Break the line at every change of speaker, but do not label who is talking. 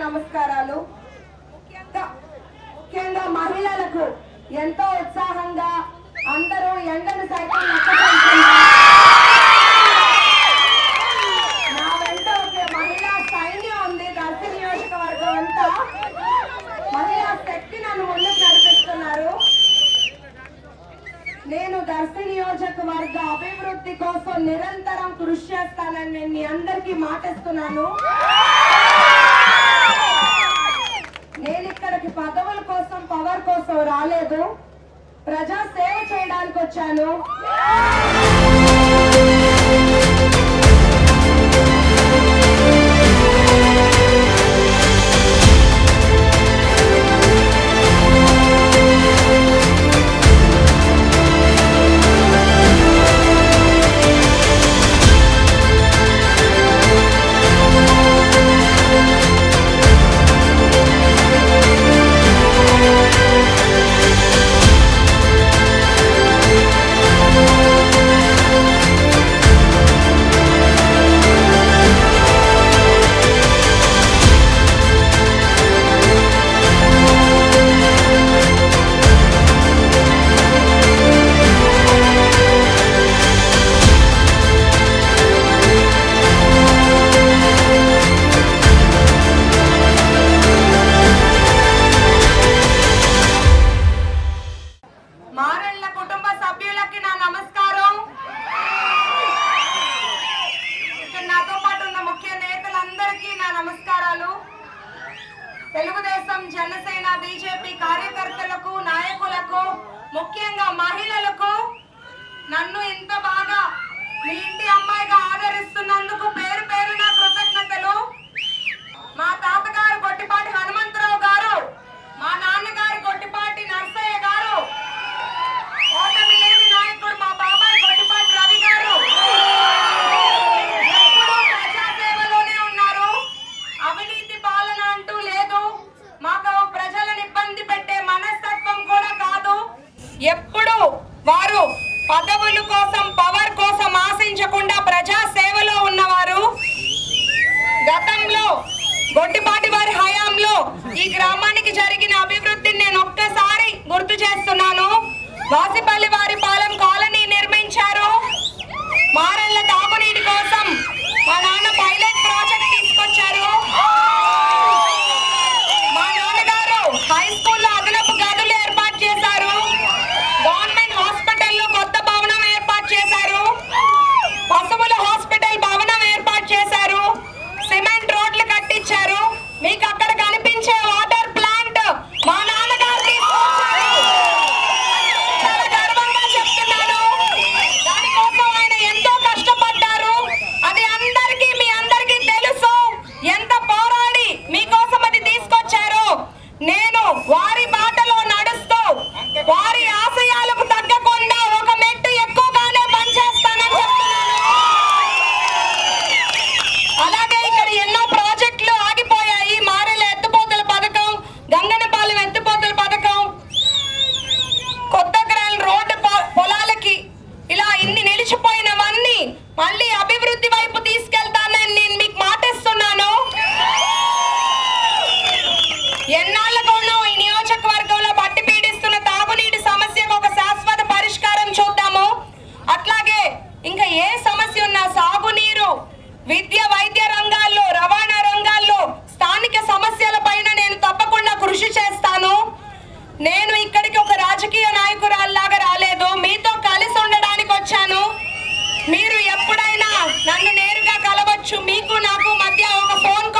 నమస్కారాలు. ముఖ్యంగా మహిళలకు ఎంతో ఉత్సాహంగా అందరూ ఎండను సైతం నా వెంట ఒక మహిళా సైన్యం ఉంది. దర్శి నియోజకవర్గం అంతా మహిళా శక్తి నన్ను ముందుకు నడిపిస్తున్నారు. నేను దర్శి నియోజకవర్గ అభివృద్ధి కోసం నిరంతరం కృషి చేస్తానని నేను మీ అందరికీ మాటిస్తున్నాను. నేను ఇక్కడికి పదవుల కోసం పవర్ కోసం రాలేదు, ప్రజా సేవ చేయడానికి వచ్చాను. తెలుగుదేశం, జనసేన, బీజేపీ కార్యకర్తలకు, నాయకులకు, ముఖ్యంగా మహిళలకు నన్ను ఇంత బాగా మీ ఇంటి అమ్మాయిగా ఆదరిస్తున్నందుకు పేరు పేరున కృతజ్ఞతలు. మా తాతగారు గొట్టిపాటి హనుమంతరావు గారు, మా నాన్నగారు గొట్టిపాటి నర్సయ్య గారు, ఓటమి లేని నాయకుడు మా బాబాయ్ గొట్టిపాటి రవి గారు ఎప్పుడూ ప్రజాసేవలోనే ఉన్నారు. అవినీతి పాలన అంటూ లేదు, మాకు ప్రజలను ఇబ్బంది పెట్టే మనస్తత్వం కూడా కాదు. ఎప్పుడు వారు పదవుల కోసం పవర్ కోసం ఆశించకుండా ప్రజా సేవలో ఉన్నవారు. గతంలో గొట్టిపాటి వారి హయాంలో ఈ గ్రామానికి జరిగిన అభివృద్ధిని నేను ఒక్కసారి గుర్తు చేస్తున్నాను. వాసిపల్లి వారి పాలెం కాలనీ నిర్మించారు. మారెళ్ళ తాగునీటి కోసం మా నాన్న పైలట్ ప్రాజెక్ట్ తీసుకొచ్చారు. మా నాన్నగారు హై స్కూల్లో అదనపు గదులు ఏర్పాటు చేశారు. గవర్నమెంట్ హాస్పిటల్లో కొత్త భవనం ఏర్పాటు చేశారు. పశువుల హాస్పిటల్ భవనం ఏర్పాటు చేశారు. సిమెంట్ రోడ్లు కట్టించారు. మీకు అక్కడ కనిపించే వాటర్ ప్లాంట్ మా నాన్నగారు తీసుకొచ్చారు. చాలా గర్వంగా చెప్తున్నాను. దానికోసం ఆయన ఎంతో కష్టపడ్డారు. అది అందరికీ మీ అందరికీ తెలుసు. ఎంత పోరాడి మీకోసం అది తీసుకొచ్చారు. నేను వారి బాటలో నడుస్తూ వారి ఆశయాలకు తగ్గకుండా ఒక మెట్టు ఎక్కువగానే పనిచేస్తానని చెప్తున్నాను. అలాగే ఇక్కడ ఎన్నో ప్రాజెక్టులు ఆగిపోయాయి. మారెల ఎత్తిపోతల పథకం, గంగనపాలెం ఎత్తిపోతల పథకం, కొత్త గ్రాల రోడ్డు పొలాలకి ఇలా ఇన్ని నిలిచిపోయినవన్నీ మళ్ళీ అభివృద్ధి వైపు తీసుకెళ్తానని నేను మీకు మాటిస్తున్నాను. ఎన్నాళ్ళకోనో ఈ నియోజకవర్గంలో పట్టి పీడిస్తున్న తాగునీటి సమస్యకు ఒక శాశ్వత పరిష్కారం చూద్దాము. అట్లాగే ఇంకా ఏ సమస్య ఉన్నా సాగునీరు, విద్య, వైద్య రంగాల్లో, రవాణా రంగాల్లో స్థానిక సమస్యల పైన నేను తప్పకుండా కృషి చేస్తాను. నేను ఇక్కడికి ఒక రాజకీయ నాయకురాల్లాగా రాలేదు, మీతో కలిసి ఉండడానికి వచ్చాను. మీరు ఎప్పుడైనా నన్ను నేరుగా కలవచ్చు. మీకు నాకు మధ్య ఒక ఫోన్ కాల్